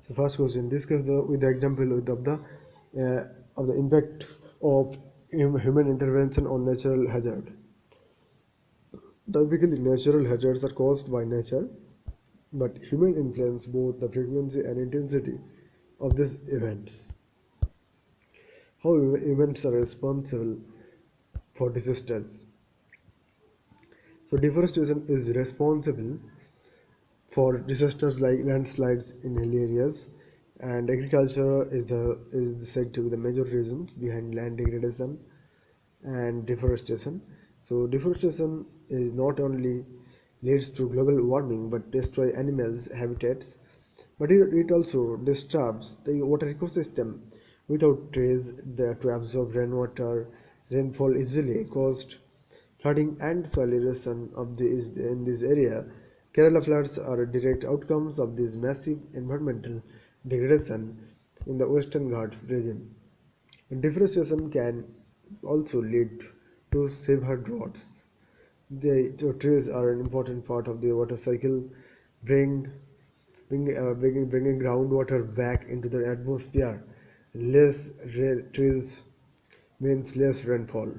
So first question: discuss with the example of the impact of human intervention on natural hazard. Typically, natural hazards are caused by nature, but human influence both the frequency and intensity of these events. How events are responsible for disasters. So deforestation is responsible for disasters like landslides in hilly areas, and agriculture is said to be the major reasons behind land degradation and deforestation. So deforestation is not only leads to global warming but destroy animals habitats, but it also disturbs the water ecosystem. Without trees there to absorb rainwater, rainfall easily caused flooding and soil erosion of in this area. Kerala floods are direct outcomes of this massive environmental degradation in the Western Ghats region. Deforestation can also lead to severe droughts. The trees are an important part of the water cycle, bring, bringing groundwater back into the atmosphere. Trees means less rainfall,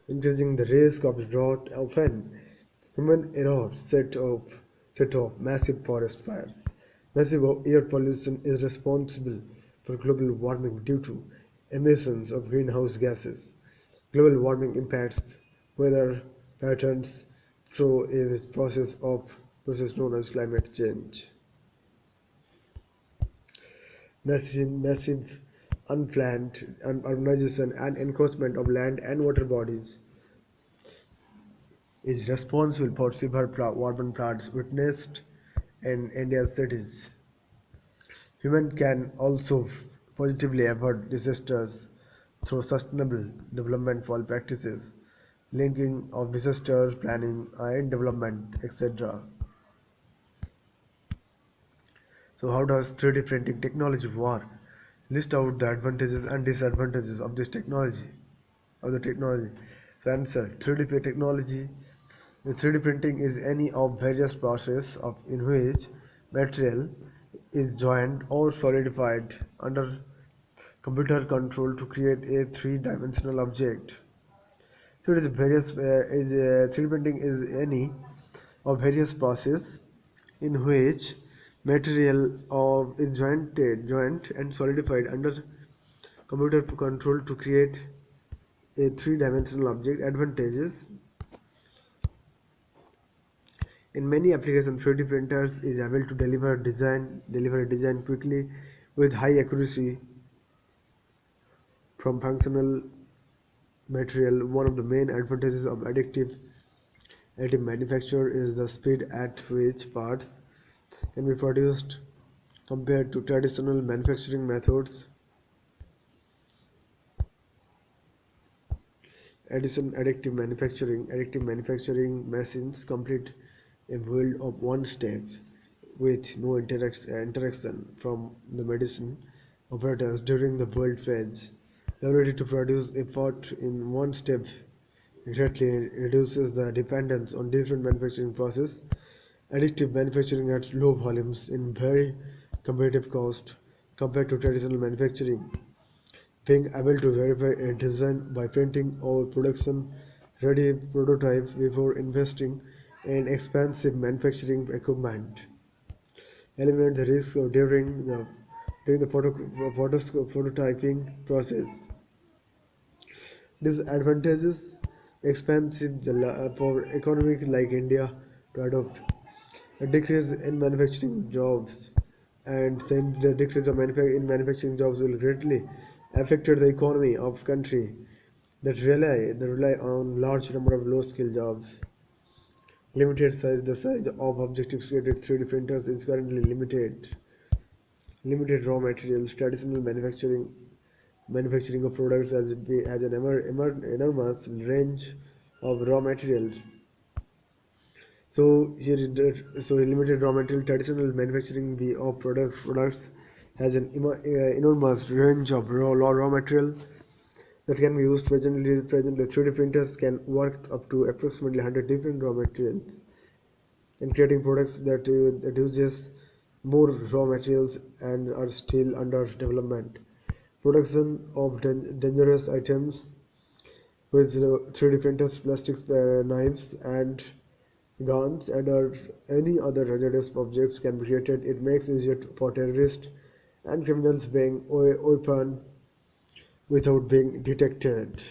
increasing the risk of drought. Often, human errors set off massive forest fires. Massive air pollution is responsible for global warming due to emissions of greenhouse gases. Global warming impacts weather patterns through a process known as climate change. Massive unplanned urbanization and encroachment of land and water bodies is responsible for severe urban floods witnessed in India's cities. Humans can also positively avoid disasters through sustainable development practices, linking of disaster planning and development, etc. So, how does 3D printing technology work? List out the advantages and disadvantages of this technology. Of the technology. So, answer: 3D technology. The 3D printing is any of various process in which material is joined or solidified under computer control to create a three-dimensional object. So it is various is 3D printing is any of various process in which material is joined and solidified under computer control to create a three-dimensional object. Advantages: in many applications, 3D printers is able to deliver a design quickly with high accuracy from functional material. One of the main advantages of additive manufacture is the speed at which parts can be produced compared to traditional manufacturing methods. Additive manufacturing machines complete a build of one step with no interaction from the medicine operators during the build phase. The ability to produce a part in one step greatly reduces the dependence on different manufacturing processes. Additive manufacturing at low volumes in very competitive cost compared to traditional manufacturing. Being able to verify a design by printing or production ready prototype before investing in expensive manufacturing equipment. Eliminate the risk of during the prototyping process. Disadvantages: expensive for economies like India to adopt. A decrease in manufacturing jobs, and then the decrease of in manufacturing jobs will greatly affect the economy of country that rely on large number of low skill jobs. Limited size: the size of objectives created 3D printers is currently limited. Limited raw materials: traditional manufacturing of products has an enormous range of raw materials. So limited raw material. Traditional manufacturing of products has an enormous range of raw material that can be used. Presently 3D printers can work up to approximately 100 different raw materials and creating products that uses more raw materials and are still under development. Production of dangerous items with 3D printers, plastics, knives, and guns, and any other hazardous objects can be created. It makes it easier for terrorists and criminals being open without being detected.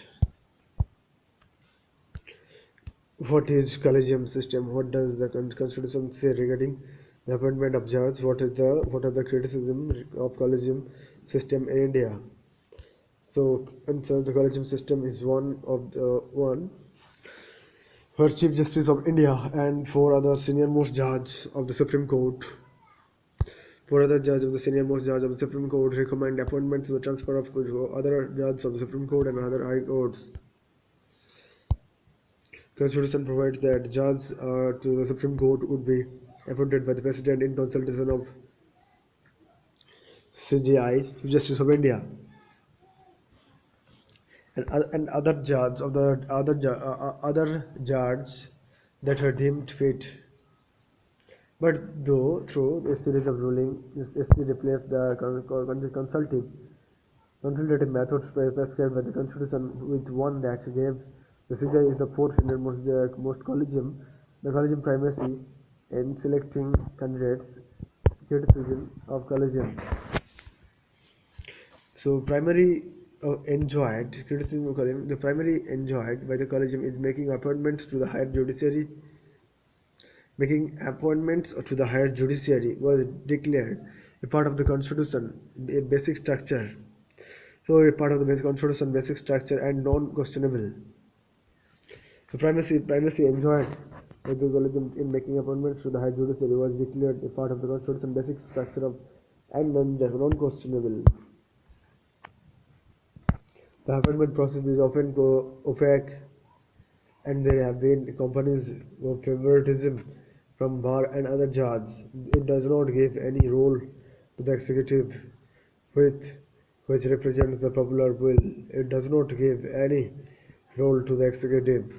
What is collegium system? What does the constitution say regarding the appointment of judges? What are the criticism of collegium system in India? So the collegium system is one where Chief Justice of India and four other senior most judges of the Supreme Court, four other judges of the senior most judge of the Supreme Court recommend appointment to the transfer of other judges of the Supreme Court and other high courts. Constitution provides that judges to the Supreme Court would be appointed by the President in consultation of CJI, Chief Justice of India, and other judges of the other judges that are deemed fit. But though through a series of rulings, SC replaced the consultative methods prescribed by the Constitution with one that gave the CJI is the fourth and most collegium, the collegium primacy in selecting candidates, criticism of collegium. So primary enjoyed criticism of collegium. The primary enjoyed by the collegium is making appointments to the higher judiciary. Making appointments to the higher judiciary was declared a part of the constitution, a basic structure. So a part of the basic constitution, basic structure, and non-questionable. So primacy enjoyed by the collegium in making appointments to the higher judiciary was declared a part of the constitution, basic structure of and non-questionable. The appointment process is often opaque, and there have been companies of favoritism from bar and other judges. It does not give any role to the executive, which, which represents the popular will. It does not give any role to the executive.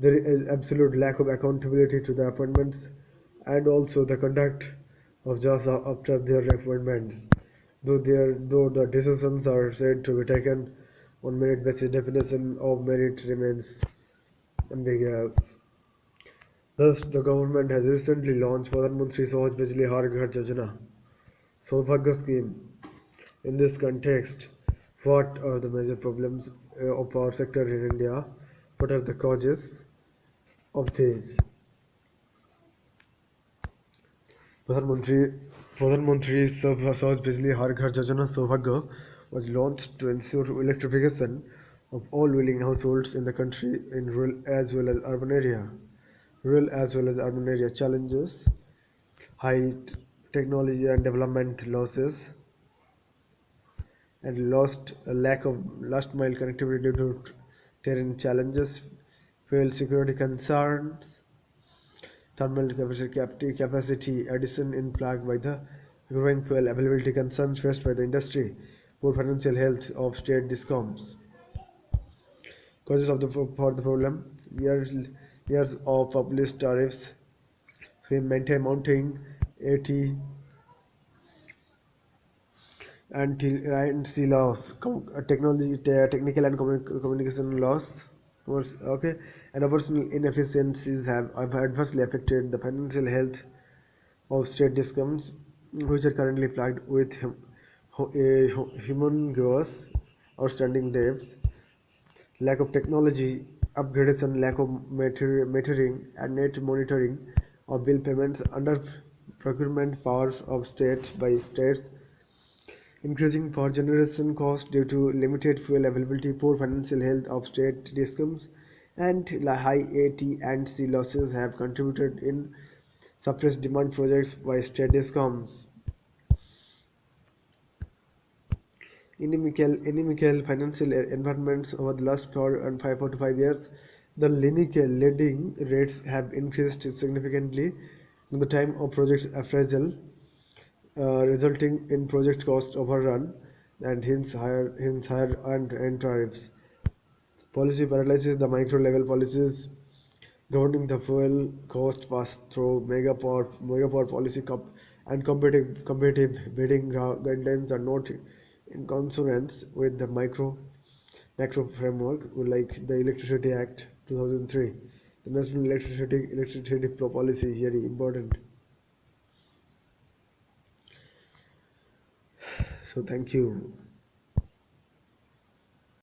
There is absolute lack of accountability to the appointments and also the conduct of judges after their appointments. Though the decisions are said to be taken on merit basis, definition of merit remains ambiguous. Thus, the government has recently launched Mantri Sahaj Bijli Har Ghar Yojana, Saubhagya Scheme. In this context, what are the major problems of our sector in India? What are the causes of these? Pradhan Mantri Sahaj Bijli Har Ghar Yojana Saubhagya was launched to ensure electrification of all dwelling households in the country in rural as well as urban area challenges, height, technology and development losses, and lost a lack of last mile connectivity due to terrain challenges, fuel security concerns, thermal capacity addition in plagued by the growing fuel availability concerns faced by the industry, poor financial health of state discoms. Causes of the for the problem: years of populist tariffs, maintain mounting 80 and C loss, technical and communication loss. Okay, and operational inefficiencies have adversely affected the financial health of state discoms, which are currently plagued with humongous outstanding debts, lack of technology upgradation, lack of metering and net monitoring of bill payments, under procurement powers of states by states, increasing power generation costs due to limited fuel availability, poor financial health of state discoms, and high AT and C losses have contributed in suppressed demand projects by state discoms. Inimical financial environments over the last 4 to 5 years, the lending rates have increased significantly in the time of project appraisal, resulting in project cost overrun and hence higher and tariffs. Policy paralysis: the micro level policies governing the fuel cost pass through mega power policy and competitive bidding guidelines are not in consonance with the macro framework like the Electricity Act 2003. The National Electricity Policy is very important. So thank you.